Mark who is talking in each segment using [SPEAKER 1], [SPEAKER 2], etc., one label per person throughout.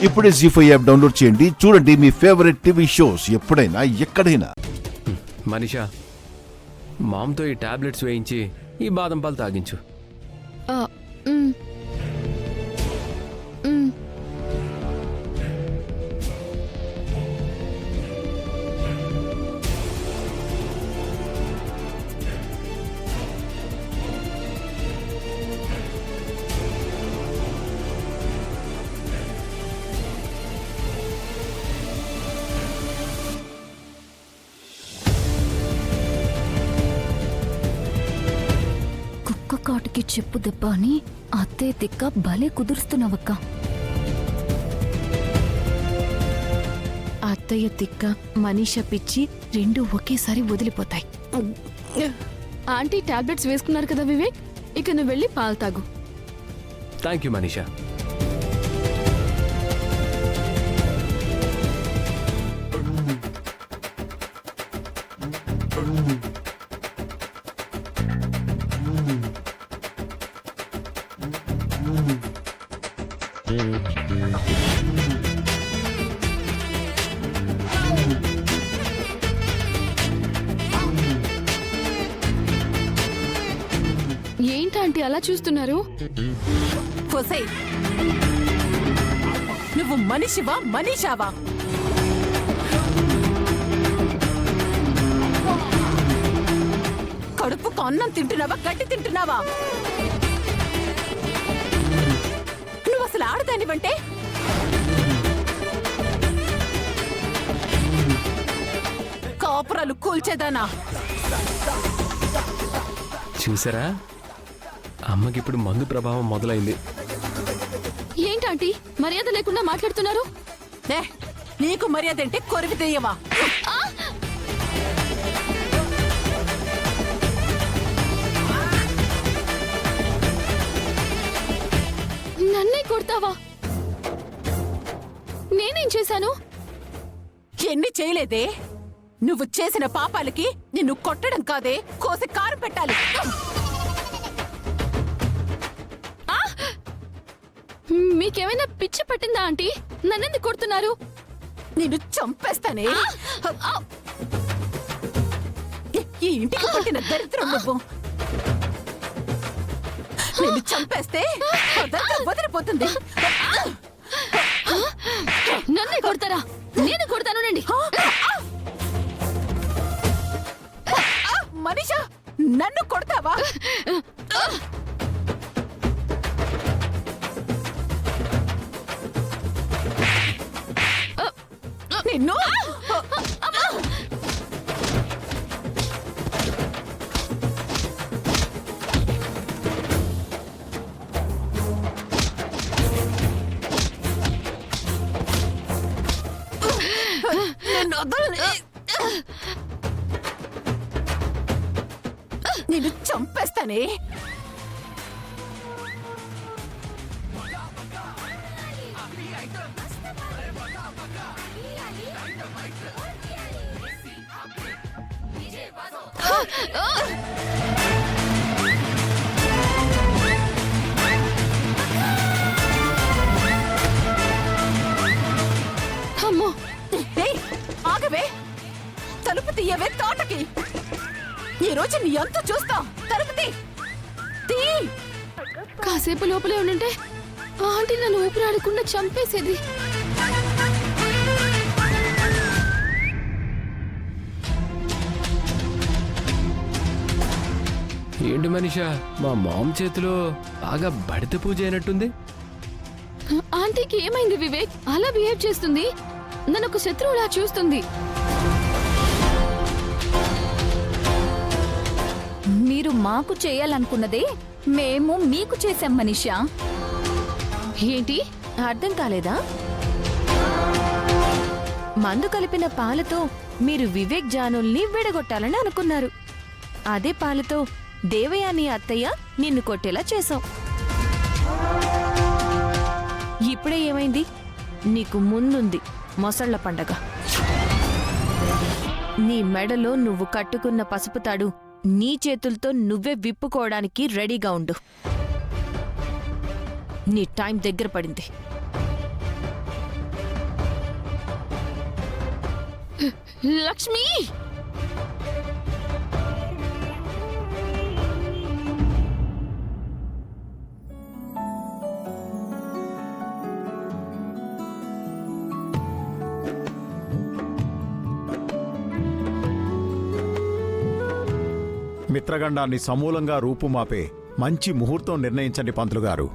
[SPEAKER 1] ఇప్పుడే జీ5 app download చేయండి. చూడండి మీ ఫేవరెట్ టీవీ షోస్ ఎప్పుడైనా ఎక్కడైనా.
[SPEAKER 2] మనీషా, మామ్తో ఈ టాబ్లెట్స్ వేయించి ఈ బాదం పాలు తాగించు.
[SPEAKER 3] కాటికి చెప్పు దెబ్బ అని అత్తయ్య తిక్క భలే కుదురుస్తున్నావక్క. అత్తయ్య తిక్క మనీషా పిచ్చి రెండు ఒకేసారి వదిలిపోతాయి. ఆంటీ టాబ్లెట్స్ వేసుకున్నారు కదా వివేక్, ఇక నువ్వు వెళ్ళి పాలు తాగు.
[SPEAKER 2] Thank you Manisha.
[SPEAKER 3] ఏంటంటే అలా చూస్తున్నారు?
[SPEAKER 4] నువ్వు మనిషివా మనీషావా? కడుపుకు అన్నం తింటున్నావా గడ్డి తింటున్నావా? నువ్వు అసలు ఆడదానివంటే కాపురాలు కూల్చేదానా?
[SPEAKER 2] చూసారా, అమ్మకిప్పుడు మందు ప్రభావం మొదలైంది.
[SPEAKER 3] ఏంటంటీ మర్యాద లేకుండా మాట్లాడుతున్నారు?
[SPEAKER 4] నీకు మర్యాద అంటే కొరివి తెయ్యవా?
[SPEAKER 3] నన్నే కొడతావా? నేనేం చేశాను?
[SPEAKER 4] ఎన్ని చేయలేదే. నువ్వు చేసిన పాపాలకి నిన్ను కొట్టడం కాదే, కోసి కారు పెట్టాలి.
[SPEAKER 3] మీకేమైనా పిచ్చి పట్టిందా ఆంటీ? నన్నెందుకు కొడుతున్నారు?
[SPEAKER 4] నిన్ను చంపేస్తానే. ఈ ఇంటికి పట్టిన దరిద్రం నువ్వు. నిన్ను చంపేస్తే వదిలిపోతుంది.
[SPEAKER 3] నన్నే కొడతారా? నేను కొడతానునండి.
[SPEAKER 4] మనీషా, నన్ను కొడతావా? నిన్ను నిన్ను చంపేస్తానే.
[SPEAKER 3] అమ్మో,
[SPEAKER 4] ఆగవే, తలుపు తీయవే తోటకి. ఈ రోజు నీ అంత చూస్తా. తలుపు తీ.
[SPEAKER 3] కాసేపు లోపలే ఉంటే ఆంటీ నన్ను ఊపిరాడకుండా చంపేసేది.
[SPEAKER 2] ఏంటి మనీషా, మా మామ్ చేతిలో బాగా బడిత పూజ అయినట్టుంది.
[SPEAKER 3] ఆంటీకి ఏమైంది వివేక్? అలా బిహేవ్ చేస్తుంది. నన్ను ఒక శత్రువులా చూస్తుంది.
[SPEAKER 5] మీరు మాకు చేయాలనుకున్నదే మేము మీకు చేశాం మనీషా.
[SPEAKER 3] ఏంటి
[SPEAKER 5] అర్థం కాలేదా? మందు కలిపిన పాలతో మీరు వివేక్ జానుల్ని విడగొట్టాలని అనుకున్నారు. అదే పాలతో దేవయాని అత్తయ్య నిన్ను కొట్టేలా చేశాం. ఇప్పుడే ఏమైంది? నీకు ముందుంది మొసళ్ల పండగ. నీ మెడలో నువ్వు కట్టుకున్న పసుపు తాడు నీ చేతులతో నువ్వే విప్పుకోవడానికి రెడీగా ఉండు. నీ టైం దగ్గర పడింది.
[SPEAKER 3] లక్ష్మి
[SPEAKER 6] మిత్రగండాన్ని సమూలంగా రూపుమాపే మంచి ముహూర్తం నిర్ణయించండి పంతులు గారు.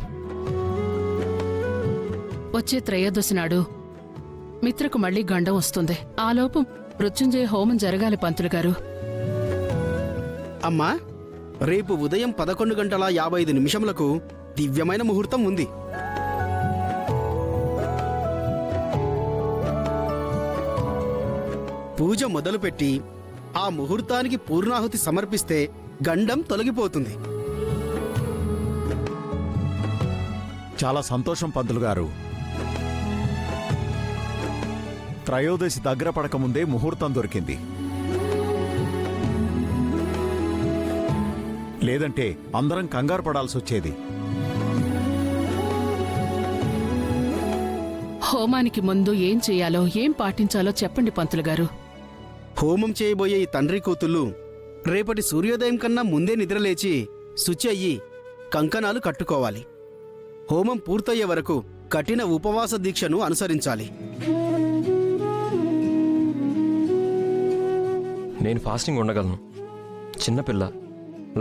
[SPEAKER 7] వచ్చే త్రయోదశి నాడు మిత్రకు మళ్ళీ గండం వస్తుంది. ఆలోపు మృత్యుంజయ హోమం జరగాలి పంతులు గారు.
[SPEAKER 8] అమ్మా, రేపు ఉదయం 11:55 దివ్యమైన ముహూర్తం ఉంది. పూజ మొదలుపెట్టి ఆ ముహూర్తానికి పూర్ణాహుతి సమర్పిస్తే గండం తొలగిపోతుంది.
[SPEAKER 6] చాలా సంతోషం పంతులు గారు. త్రయోదశి దగ్గర పడకముందే ముహూర్తం దొరికింది. లేదంటే అందరం కంగారు పడాల్సొచ్చేది.
[SPEAKER 7] హోమానికి ముందు ఏం చేయాలో ఏం పాటించాలో చెప్పండి పంతులు గారు.
[SPEAKER 8] హోమం చేయబోయే ఈ తండ్రి కూతుళ్ళు రేపటి సూర్యోదయం కన్నా ముందే నిద్రలేచి శుచి అయ్యి కంకణాలు కట్టుకోవాలి. హోమం పూర్తయ్యే వరకు కఠిన ఉపవాస దీక్షను అనుసరించాలి.
[SPEAKER 9] నేను ఫాస్టింగ్ ఉండగలను. చిన్నపిల్ల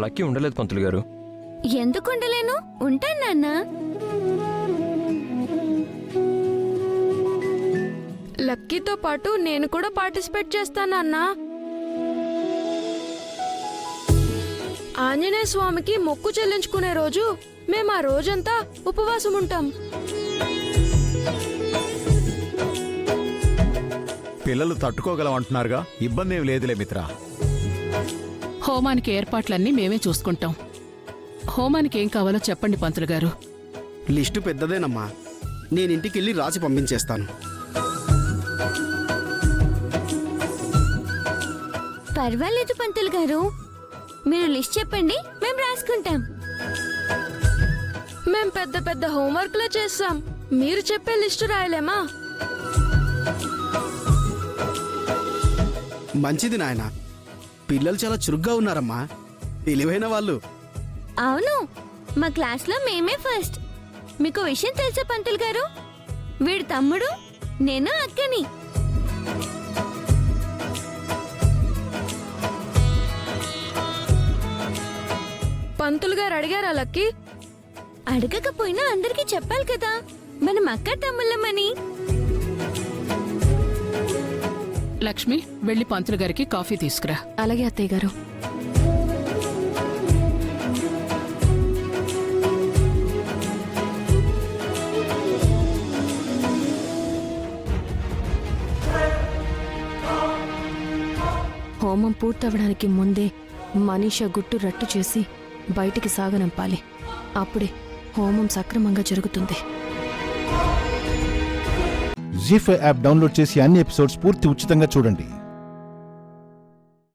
[SPEAKER 9] లక్కీ ఉండలేదు పంతులు గారు.
[SPEAKER 5] ఎందుకు ఉండలేను? ఉంటాను నాన్నా.
[SPEAKER 3] లక్కీతో పాటు నేను కూడా పార్టిసిపేట్ చేస్తానన్నా. ఆంజనేయ స్వామికి మొక్కు చెల్లించుకునే రోజు మేము ఆ రోజంతా ఉపవాసం ఉంటాం.
[SPEAKER 6] పిల్లలు తట్టుకోగలమంటున్నారుగా, ఇబ్బంది ఏం లేదులే మిత్ర.
[SPEAKER 7] హోమానికి ఏర్పాట్లన్నీ మేమే చూసుకుంటాం. హోమానికి ఏం కావాలో చెప్పండి పంతులు గారు.
[SPEAKER 8] లిస్టు పెద్దదేనమ్మా. నేనింటికెళ్ళి రాసి పంపించేస్తాను.
[SPEAKER 5] పర్వాలేదు పంతులు గారు, మీరు లిస్ట్ చెప్పండి, మేము రాసుకుంటాం.
[SPEAKER 3] మేం పెద్ద పెద్ద హోంవర్క్లే చేస్తాం, మీరు చెప్పే లిస్టు రాయలేమా?
[SPEAKER 8] మంచిది నాయన. పిల్లలు చాలా చురుగ్గా ఉన్నారమ్మా, తెలివైన వాళ్ళు.
[SPEAKER 5] అవును, మా క్లాస్లో మేమే ఫస్ట్. మీకు విషయం తెలుసా పంతులు గారు? వీడు తమ్ముడు, నేను అక్కని.
[SPEAKER 3] పంతులు గారు అడిగారా లక్కీ?
[SPEAKER 5] అడగకపోయినా అందరికీ చెప్పాలి కదా, మనం అక్క తమ్ముళ్ళమని.
[SPEAKER 7] లక్ష్మి, వెళ్ళి పంతులు గారికి కాఫీ తీసుకురా.
[SPEAKER 3] అలాగే అత్తయ్య గారు. హోమం పూర్తవడానికి ముందే మనీషా గుట్టు రట్టు చేసి బయటికి సాగనంపాలి. అప్పుడే హోమం సక్రమంగా జరుగుతుంది.
[SPEAKER 1] జీ5 యాప్ డౌన్లోడ్ చేసి అన్ని ఎపిసోడ్స్ పూర్తి ఉచితంగా చూడండి.